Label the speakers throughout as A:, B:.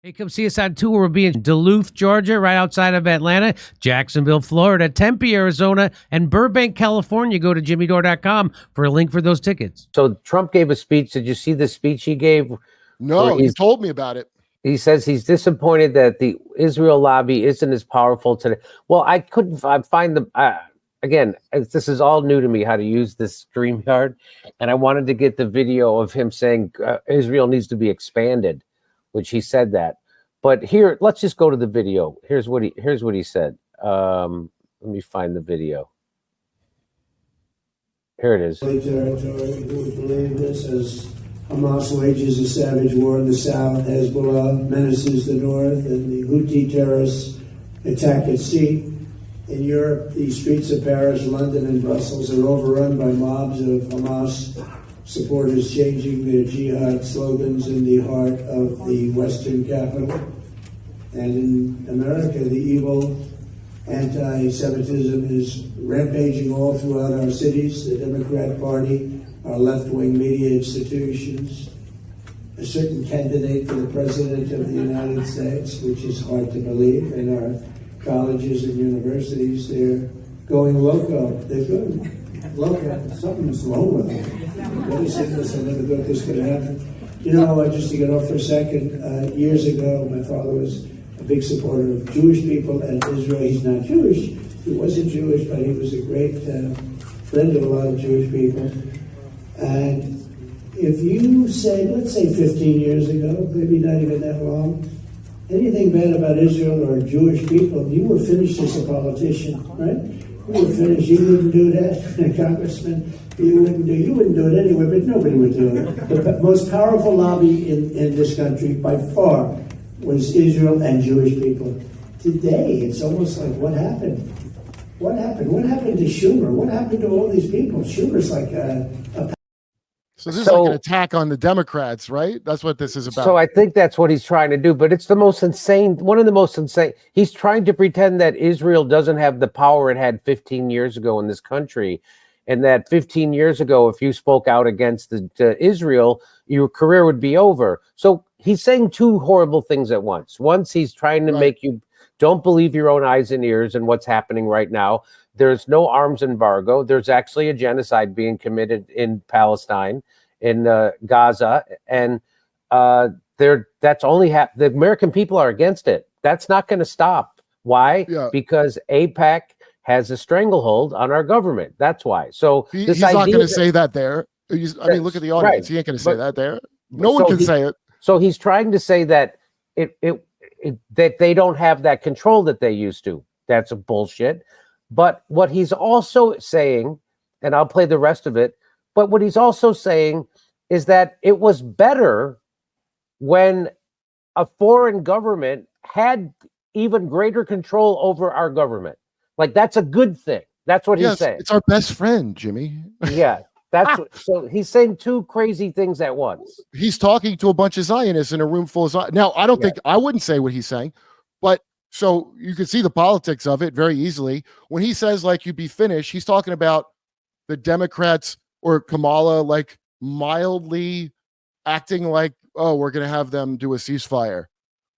A: Hey, come see us on tour. We'll be in Duluth, Georgia, right outside of Atlanta, Jacksonville, Florida, Tempe, Arizona, and Burbank, California. Go to jimmydore.com for a link for those tickets. So Trump gave a speech. Did you see the speech he gave?
B: No, you told me about it.
A: He says he's disappointed that the Israel lobby isn't as powerful today. Well, I couldn't find the... Again, this is all new to me, how to use this StreamYard. And I wanted to get the video of him saying Israel needs to be expanded, which he said that. But here, let's just go to the video. Here's what he said. Let me find the video. Here it is.
C: Territory who would believe this as Hamas wages a savage war in the south, Hezbollah menaces the north, and the Houthi terrorists attack at sea. In Europe, the streets of Paris, London, and Brussels are overrun by mobs of Hamas supporters changing their jihad slogans in the heart of the Western capital. And in America, the evil anti-Semitism is rampaging all throughout our cities, the Democrat Party, our left-wing media institutions, a certain candidate for the President of the United States, which is hard to believe, in our colleges and universities, they're going loco. They're going loco. Something's wrong with them. What is this? I never thought this could happen. You know, just to get off for a second, years ago, my father was a big supporter of Jewish people and Israel. He's not Jewish. He wasn't Jewish, but he was a great friend of a lot of Jewish people. And if you say, let's say 15 years ago, maybe not even that long, anything bad about Israel or Jewish people, you were finished as a politician, right? You were finished. You wouldn't do that, Congressman. You wouldn't do it anyway, but nobody would do it. The most powerful lobby in this country, by far, was Israel and Jewish people. Today, it's almost like, what happened? What happened? What happened to Schumer? What happened to all these people? Schumer's like
B: So this is like an attack on the Democrats, right? That's what this is about.
A: So I think that's what he's trying to do, but it's the most insane, one of the most insane. He's trying to pretend that Israel doesn't have the power it had 15 years ago in this country, and that 15 years ago, if you spoke out against Israel, your career would be over. So he's saying two horrible things at once. Once, he's trying to make you don't believe your own eyes and ears and what's happening right now. There's no arms embargo. There's actually a genocide being committed in Palestine, in Gaza, and that's only the American people are against it. That's not going to stop. Why? Yeah. Because AIPAC has a stranglehold on our government. That's why. So
B: he's not going to say that there. I mean, look at the audience. Right. He ain't going to say that there. No one can say it.
A: So he's trying to say that that they don't have that control that they used to. That's a bullshit. But what he's also saying, and I'll play the rest of it, but what he's also saying is that it was better when a foreign government had even greater control over our government. Like, that's a good thing. That's what he's saying.
B: It's our best friend, Jimmy.
A: Yeah. So he's saying two crazy things at once.
B: He's talking to a bunch of Zionists in a room full of Zionists. Now, I don't think, I wouldn't say what he's saying, but so you can see the politics of it very easily. When he says, like, you'd be finished, he's talking about the Democrats or Kamala, like, mildly acting like, oh, we're going to have them do a ceasefire,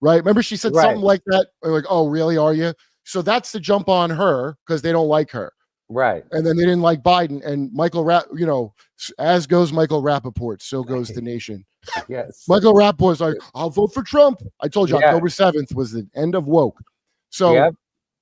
B: right? Remember she said something like that? Like, oh, really, are you? So that's the jump on her because they don't like her.
A: Right.
B: And then they didn't like Biden. And as goes Michael Rappaport, so goes the nation.
A: Yes.
B: Michael Rappaport's like, I'll vote for Trump. I told you October 7th was the end of woke. So,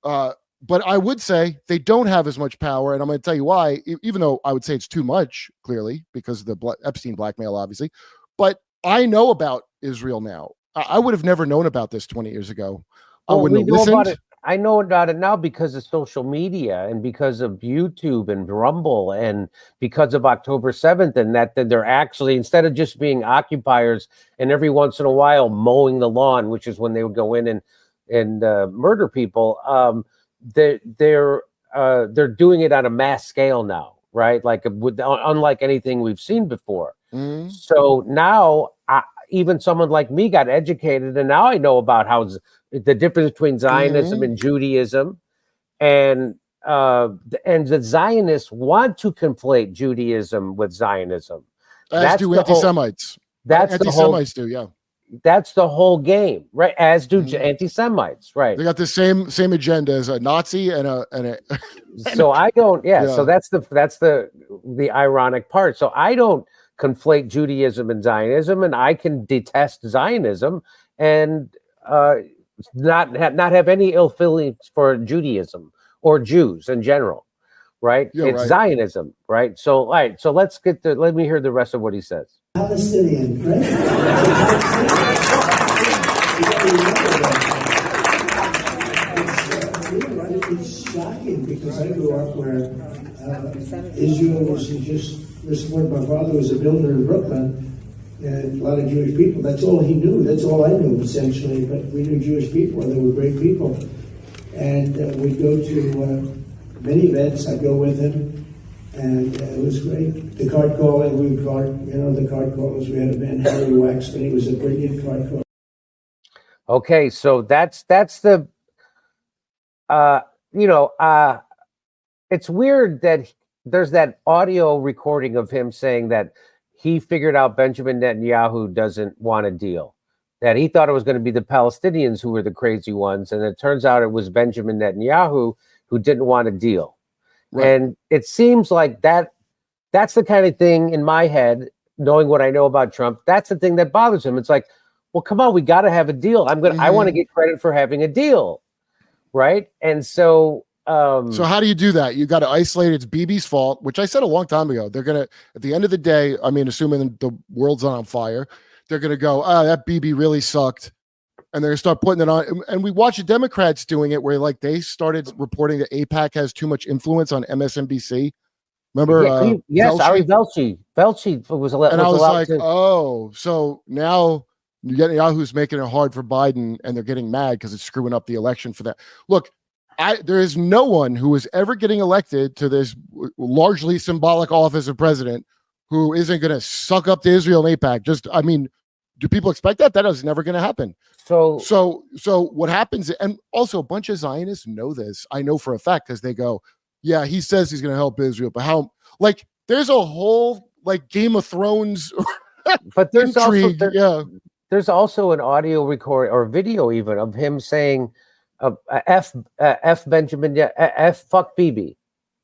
B: but I would say they don't have as much power. And I'm going to tell you why, even though I would say it's too much, clearly, because of the Epstein blackmail, obviously. But I know about Israel now. I would have never known about this 20 years ago. I wouldn't have listened.
A: I know about it now because of social media and because of YouTube and Rumble and because of October 7th, and that they're actually, instead of just being occupiers and every once in a while mowing the lawn, which is when they would go in and murder people, they're doing it on a mass scale now, right? Like unlike anything we've seen before. Mm-hmm. So now even someone like me got educated, and now I know about how the difference between Zionism and Judaism, and the Zionists want to conflate Judaism with Zionism.
B: As do anti-Semites.
A: That's
B: anti-Semites do, yeah.
A: That's the whole game, right? As do anti-Semites, right?
B: They got the same agenda as a Nazi and a
A: So I don't,
B: Yeah.
A: So that's the ironic part. So I don't conflate Judaism and Zionism, and I can detest Zionism and not have any ill feelings for Judaism or Jews in general, right?
B: Yeah,
A: it's
B: right.
A: Zionism, right? So all right, so let me hear the rest of what he says.
C: Palestinian, right? It's shocking because I grew up where Israel was just when my father was a builder in Brooklyn, and a lot of Jewish people. That's all he knew. That's all I knew essentially. But we knew Jewish people, and they were great people. And we'd go to many events. I'd go with him, and it was great. The card calling, the card callers. We had a man, Harry Waxman. He was a brilliant card caller.
A: Okay, so that's the it's weird that there's that audio recording of him saying that he figured out Benjamin Netanyahu doesn't want a deal, that he thought it was going to be the Palestinians who were the crazy ones, and it turns out it was Benjamin Netanyahu who didn't want a deal. Right. And it seems like that's the kind of thing in my head, knowing what I know about Trump, that's the thing that bothers him. It's like, well, come on, we got to have a deal. I want to get credit for having a deal, right? And so
B: so how do you do that? You got to isolate it's Bibi's fault, which I said a long time ago. They're gonna, at the end of the day, I mean, assuming the world's not on fire, they're gonna go, that Bibi really sucked, and they're gonna start putting it on. And we watch the Democrats doing it, where like they started reporting that AIPAC has too much influence on MSNBC. Remember?
A: Yes, Ari Velshi was allowed.
B: And I was like, oh, so now Netanyahu's making it hard for Biden, and they're getting mad because it's screwing up the election for that. Look, there is no one who is ever getting elected to this largely symbolic office of president who isn't going to suck up to Israel and AIPAC. I mean, do people expect that? That is never going to happen. So what happens, and also a bunch of Zionists know this. I know for a fact because they go, yeah, he says he's going to help Israel, but how? Like, there's a whole like Game of Thrones,
A: but there's
B: intrigue.
A: There's also an audio record or video even of him saying, F Benjamin, F fuck Bibi,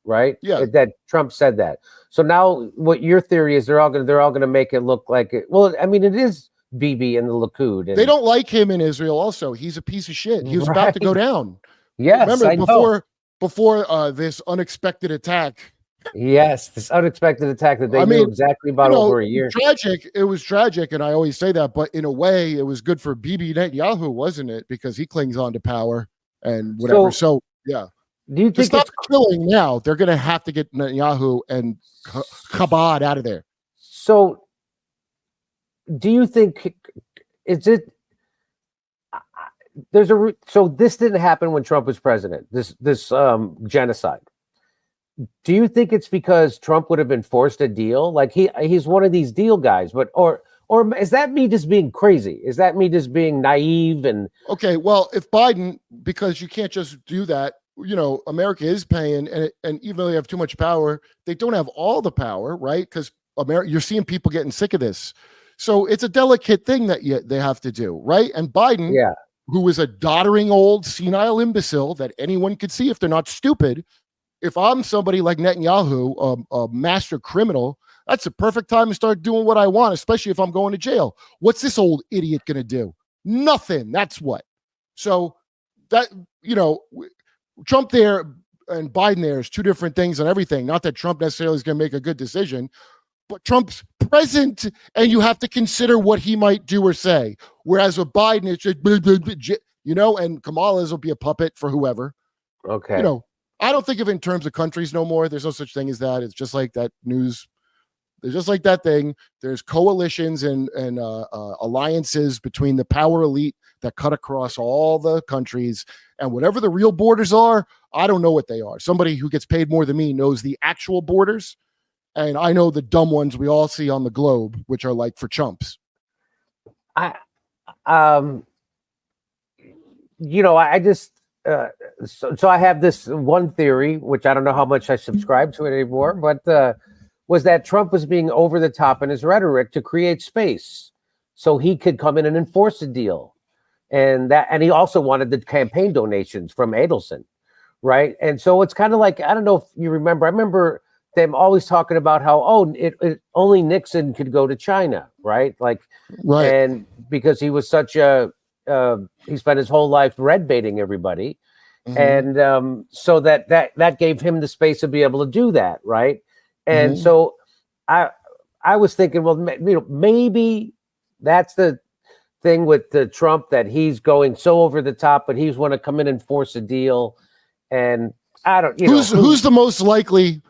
A: right?
B: Yeah,
A: that Trump said that. So now, what your theory is? They're all going to make it look like it. Well, I mean, it is Bibi and the Likud. And,
B: they don't like him in Israel. Also, he's a piece of shit. He was about to go down.
A: Yes,
B: remember before this unexpected attack.
A: Yes, this unexpected attack that they knew exactly about over a year.
B: Tragic. It was tragic, and I always say that. But in a way, it was good for Bibi Netanyahu, wasn't it? Because he clings on to power and whatever. So yeah.
A: Do you think
B: stop killing now? They're going to have to get Netanyahu and Chabad out of there. So,
A: do you think so this didn't happen when Trump was president? This genocide. Do you think it's because Trump would have been forced a deal? Like he's one of these deal guys, but or is that me just being crazy? Is that me just being naive? And
B: okay, well, if Biden, because you can't just do that. You know, America is paying, and even though they have too much power, they don't have all the power, right? Because you're seeing people getting sick of this. So it's a delicate thing that they have to do, right? And Biden, who is a doddering old senile imbecile that anyone could see if they're not stupid. If I'm somebody like Netanyahu, a master criminal, that's the perfect time to start doing what I want, especially if I'm going to jail. What's this old idiot going to do? Nothing. That's what. So that, Trump there and Biden there is two different things on everything. Not that Trump necessarily is going to make a good decision, but Trump's present, and you have to consider what he might do or say. Whereas with Biden, it's just, and Kamala's will be a puppet for whoever.
A: Okay.
B: I don't think of it in terms of countries no more. There's no such thing as that. It's just like that news. There's just like that thing. There's coalitions and alliances between the power elite that cut across all the countries. And whatever the real borders are, I don't know what they are. Somebody who gets paid more than me knows the actual borders. And I know the dumb ones we all see on the globe, which are like for chumps.
A: I just... So I have this one theory, which I don't know how much I subscribe to it anymore, but was that Trump was being over the top in his rhetoric to create space. so he could come in and enforce the deal. And he also wanted the campaign donations from Adelson, right? And so it's kind of like, I don't know if you remember, I remember them always talking about how, only Nixon could go to China, right? Like,
B: Right.
A: And because he was such he spent his whole life red baiting everybody.
B: Mhm.
A: And so that gave him the space to be able to do that, right? And so I was thinking, well, maybe that's the thing with the Trump, that he's going so over the top, but he's want to come in and force a deal. And I don't,
B: who's the most likely,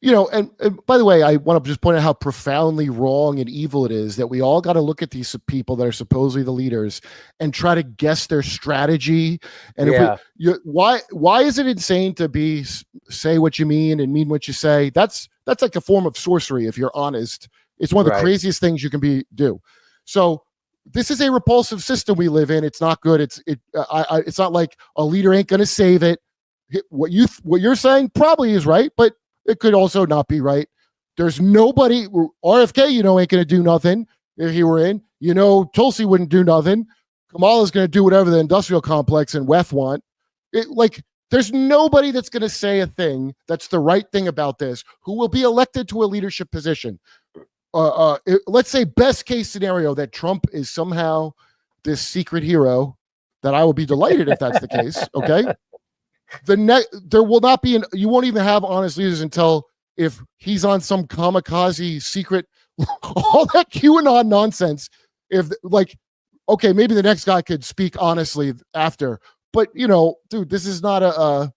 B: and by the way, I want to just point out how profoundly wrong and evil it is that we all got to look at these people that are supposedly the leaders and try to guess their strategy. And why is it insane to say what you mean and mean what you say? That's like a form of sorcery, if you're honest. It's one of the craziest things you can do. So this is a repulsive system we live in. It's not good. It's not like a leader ain't going to save it. What you're saying probably is right, but it could also not be right. There's nobody. RFK, ain't going to do nothing if he were in. Tulsi wouldn't do nothing. Kamala's going to do whatever the industrial complex and WEF want. There's nobody that's going to say a thing that's the right thing about this who will be elected to a leadership position. Let's say best case scenario that Trump is somehow this secret hero, that I will be delighted if that's the case. Okay. There will not be you won't even have honest leaders until if he's on some kamikaze secret, all that QAnon nonsense. Okay, maybe the next guy could speak honestly after, but dude, this is not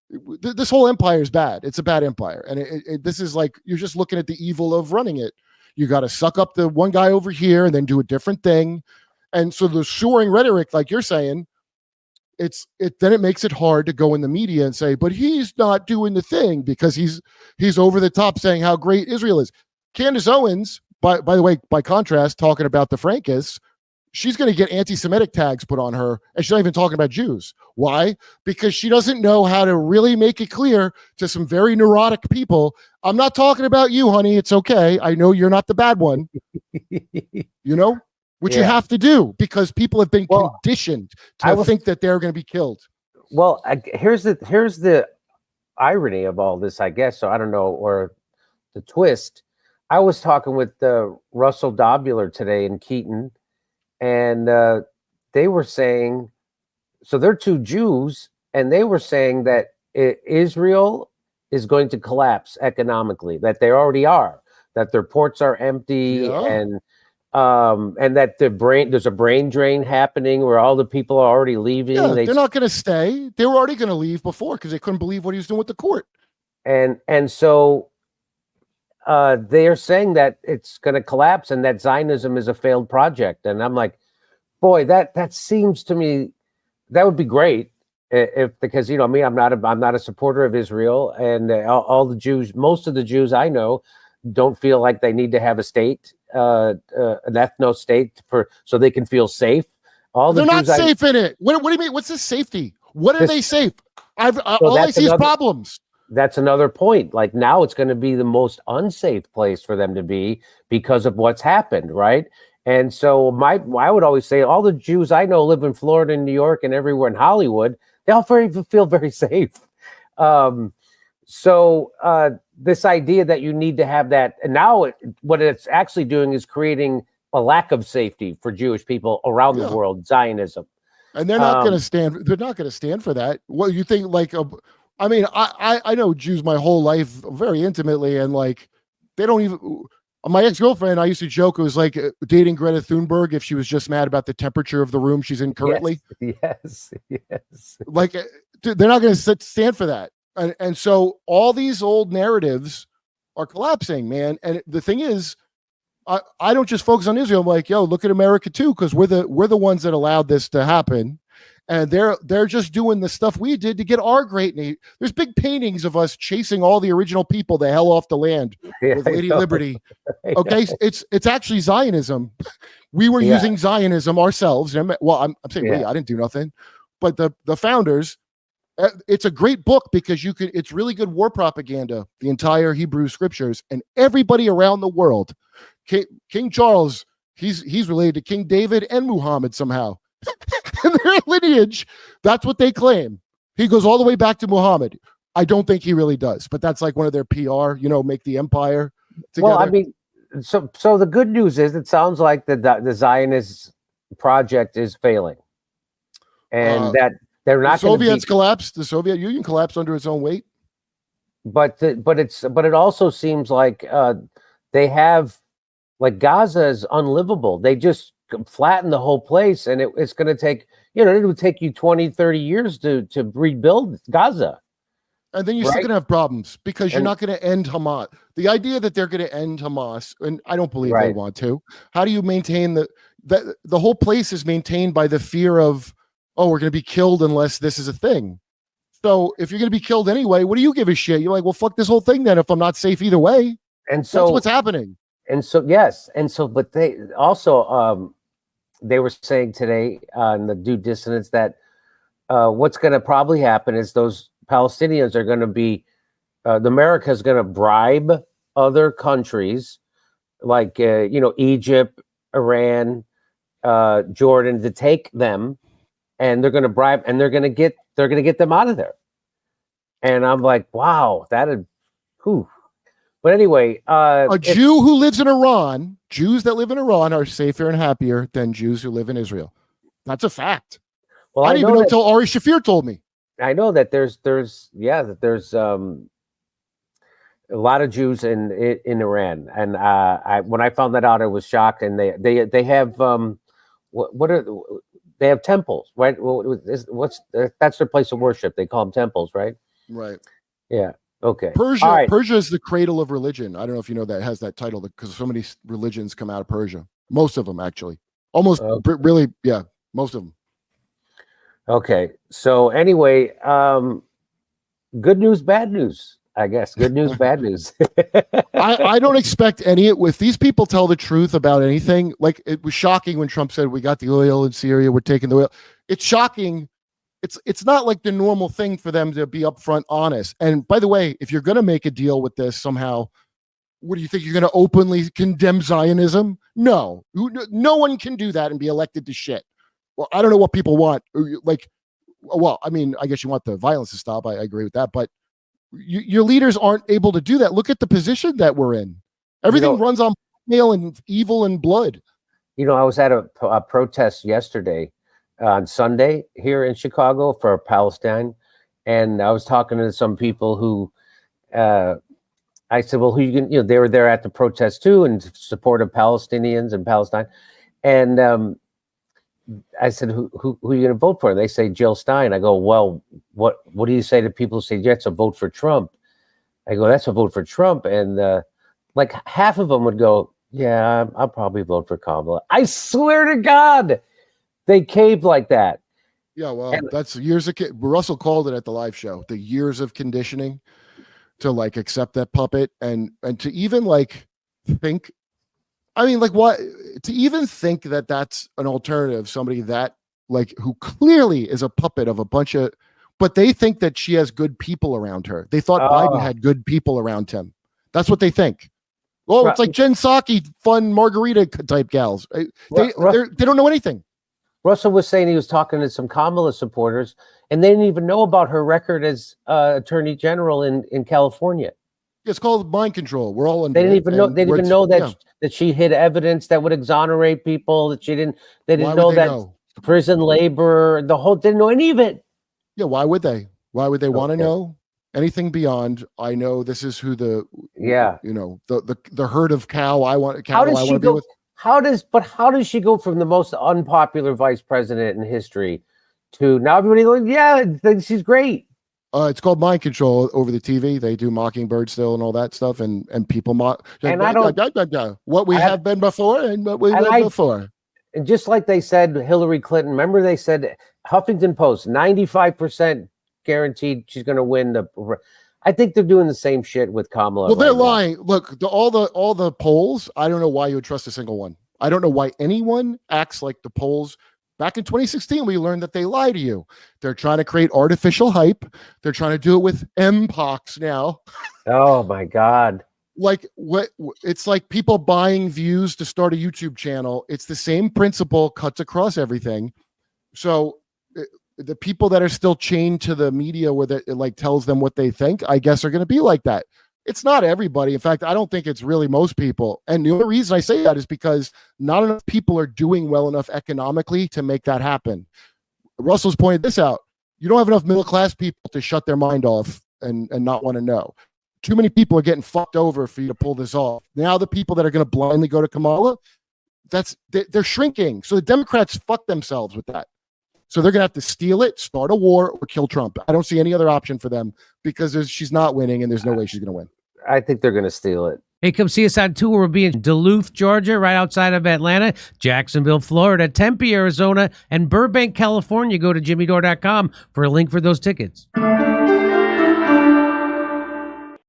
B: this whole empire is bad. It's a bad empire. And this is like, you're just looking at the evil of running it. You got to suck up the one guy over here and then do a different thing. And so the soaring rhetoric, like you're saying, then it makes it hard to go in the media and say, but he's not doing the thing because he's over the top saying how great Israel is. Candace Owens, by the way, by contrast, talking about the Frankists, she's going to get anti-Semitic tags put on her, and she's not even talking about Jews. Why? Because she doesn't know how to really make it clear to some very neurotic people, I'm not talking about you, honey. It's okay. I know you're not the bad one. Which you have to do because people have been conditioned to think that they're going to be killed.
A: Well, here's the irony of all this, I guess. So I don't know, or the twist. I was talking with Russell Dobler today in Keaton, and they were saying, so they're two Jews, and they were saying that Israel is going to collapse economically, that they already are, that their ports are empty, and that there's a brain drain happening where all the people are already leaving.
B: Yeah, they're not going to stay. They were already going to leave before because they couldn't believe what he was doing with the court.
A: And so they're saying that it's going to collapse and that Zionism is a failed project. And I'm like, boy, that seems to me that would be great because me, I'm not a supporter of Israel, and all the Jews, most of the Jews I know, don't feel like they need to have a state, an ethno state, so they can feel safe.
B: They're not safe in it. What do you mean? What's the safety? What are they safe? All I see is problems.
A: That's another point. Like now it's going to be the most unsafe place for them to be because of what's happened, right? And so I would always say all the Jews I know live in Florida and New York and everywhere in Hollywood. They all feel very safe. So this idea that you need to have that, and now what it's actually doing is creating a lack of safety for Jewish people around the world, Zionism.
B: And they're not going to stand. They're not going to stand for that. Well, you think like, I know Jews my whole life very intimately, and like they don't even. My ex-girlfriend, I used to joke, it was like dating Greta Thunberg if she was just mad about the temperature of the room she's in currently.
A: Yes.
B: Like they're not going to stand for that. And so all these old narratives are collapsing, man. And the thing is, I don't just focus on Israel. I'm like, yo, look at America too, because we're the ones that allowed this to happen. And they're just doing the stuff we did to get our great name. There's big paintings of us chasing all the original people the hell off the land with Lady Liberty. Okay, it's actually Zionism. We were using Zionism ourselves. Well, I'm saying we. I didn't do nothing, but the founders. It's a great book because it's really good war propaganda, the entire Hebrew scriptures, and everybody around the world. King Charles he's related to King David and Muhammad somehow. In their lineage, that's what they claim. He goes all the way back to Muhammad. I don't think he really does, but that's like one of their PR, make the empire together.
A: Well, I mean, so the good news is it sounds like the Zionist project is failing, and that they're not.
B: The Soviets collapsed. The Soviet Union collapsed under its own weight.
A: But it also seems like they have, like, Gaza is unlivable. They just flatten the whole place, and it's going to take, it would take you 20, 30 years to rebuild Gaza.
B: And then you're still going to have problems because you're not going to end Hamas. The idea that they're going to end Hamas, and I don't believe they want to. How do you maintain the whole place is maintained by the fear of, oh, we're going to be killed unless this is a thing. So if you're going to be killed anyway, what do you give a shit? You're like, well, fuck this whole thing then if I'm not safe either way.
A: And so
B: that's what's happening.
A: And so, yes. And so, but they also, they were saying today in the due dissonance that what's going to probably happen is those Palestinians are going to be, America is going to bribe other countries like, Egypt, Iran, Jordan to take them, and they're going to bribe, and they're going to get them out of there. And I'm like, wow, whew. But anyway,
B: a Jew who lives in Iran, Jews that live in Iran are safer and happier than Jews who live in Israel. That's a fact. Well, I didn't even know until Ari Shafir told me.
A: I know that there's a lot of Jews in Iran, and when I found that out, I was shocked. And they have they have temples, right? That's their place of worship. They call them temples, right?
B: Right.
A: Yeah. Okay.
B: Persia is the cradle of religion. I don't know if you know that it has that title because so many religions come out of Persia. Most of them, actually. Almost really, yeah, most of them.
A: Okay. So anyway, good news, bad news, I guess. Good news, bad news.
B: I don't expect any. If these people tell the truth about anything, like it was shocking when Trump said we got the oil in Syria, we're taking the oil. It's shocking. It's not like the normal thing for them to be upfront honest. And by the way, if you're going to make a deal with this somehow, what do you think? You're going to openly condemn Zionism? No. No one can do that and be elected to shit. Well, I don't know what people want. Like, well, I mean, I guess you want the violence to stop. I agree with that. But your leaders aren't able to do that. Look at the position that we're in. Everything runs on blackmail and evil and blood. I
A: was at a protest yesterday on Sunday here in Chicago for Palestine. And I was talking to some people who I said, well, who they were there at the protest too in support of Palestinians and Palestine. And I said, who are you going to vote for? And they say Jill Stein. I go, well, what do you say to people who say, yeah, it's a vote for Trump? I go, that's a vote for Trump. And like half of them would go, yeah, I'll probably vote for Kamala. I swear to God, they caved like that.
B: Yeah, well, that's years of Russell called it at the live show, the years of conditioning to like accept that puppet and to even like think. I mean, like, what to even think that that's an alternative, somebody that like who clearly is a puppet of a bunch of, but they think that she has good people around her. They thought Biden had good people around him. That's what they think. Well, it's like Jen Psaki, fun margarita type gals. They don't know anything.
A: Russell was saying he was talking to some Kamala supporters, and they didn't even know about her record as Attorney General in California.
B: It's called mind control. We're all in.
A: They didn't even know. They didn't even know that she hid evidence that would exonerate people. That she didn't. They didn't know that prison labor. Didn't know any of it.
B: Yeah. Why would they? Why would they want to know anything beyond? I know this is who the the herd of cow I want. Cattle I want to be with.
A: How does she go from the most unpopular vice president in history to now everybody going, yeah, thinks she's great?
B: It's called mind control over the TV. They do Mockingbird still and all that stuff, and people mock.
A: And I don't
B: what we have been before and what we were before.
A: And just like they said, Hillary Clinton. Remember they said Huffington Post 95% guaranteed she's going to win the. I think they're doing the same shit with Kamala.
B: Well, they're lying. Look, all the polls. I don't know why you would trust a single one. I don't know why anyone acts like the polls. Back in 2016, we learned that they lie to you. They're trying to create artificial hype. They're trying to do it with Mpox now.
A: Oh my God!
B: like what it's like people buying views to start a YouTube channel. It's the same principle, cuts across everything. So the people that are still chained to the media where it like tells them what they think, I guess are going to be like that. It's not everybody. In fact, I don't think it's really most people. And the only reason I say that is because not enough people are doing well enough economically to make that happen. Russell's pointed this out. You don't have enough middle-class people to shut their mind off and not want to know. Too many people are getting fucked over for you to pull this off. Now the people that are going to blindly go to Kamala, they're shrinking. So the Democrats fuck themselves with that. So they're going to have to steal it, start a war, or kill Trump. I don't see any other option for them because she's not winning and there's no way she's going to win.
A: I think they're going to steal it.
D: Hey, come see us on tour. We'll be in Duluth, Georgia, right outside of Atlanta, Jacksonville, Florida, Tempe, Arizona, and Burbank, California. Go to jimmydore.com for a link for those tickets.